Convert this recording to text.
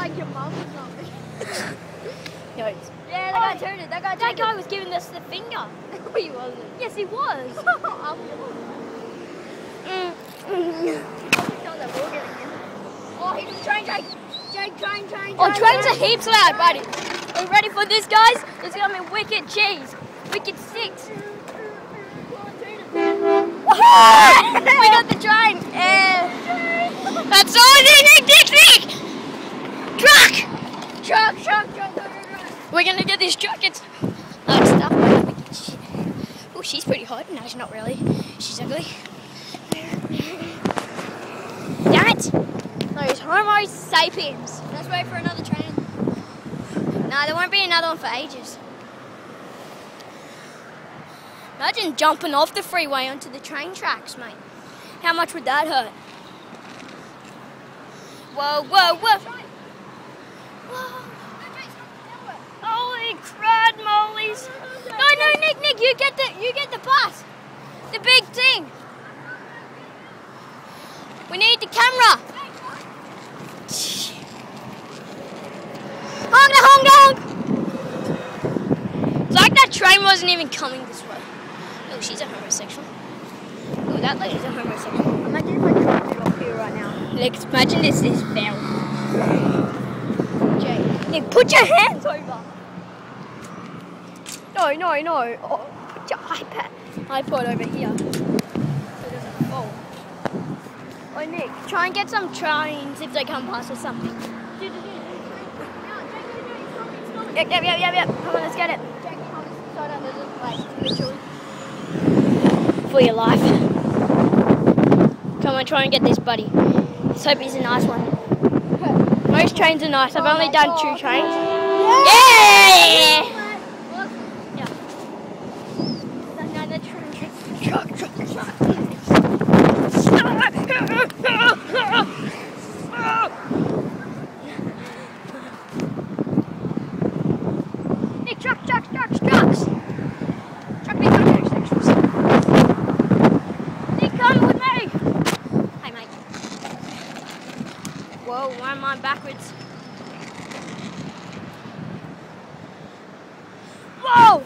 like your mum or something. No. Yeah, that guy turned it. That guy was giving us the finger. No, he wasn't. Yes, he was. Oh, he's a train. Oh, trains are heaps loud, buddy. Are you ready for this, guys? It's gonna be wicked cheese. Wicked six. We got the train. That's all. Nick. Truck. We're gonna get this truck. It's stuff. Oh, she's pretty hot. No, she's not really. She's ugly. Damn it! Those Homo sapiens. Let's wait for another train. No, there won't be another one for ages. Imagine jumping off the freeway onto the train tracks, mate. How much would that hurt? Whoa. Holy crud mollies. No, Nick, you get the bus. The big thing. We need the camera. Honk. It's like that train wasn't even coming this way. Oh, she's a homosexual. Oh, that lady's a homosexual. Imagine if I dropped it off here right now. Like, imagine this fell. Jay. Nick, put your hands over. No. Oh, put your iPod over here. So it doesn't fall. Oh, Nick, try and get some trains if they come past or something. Yep. Come on, let's get it. For your life. Come on, try and get this, buddy. Let's hope he's a nice one. Most trains are nice. I've only done 2 trains. Yeah! Another train. Truck. Nick, trucks. Truck me sections. Nick, come with me. Hey, mate. Whoa, why am I backwards? Whoa!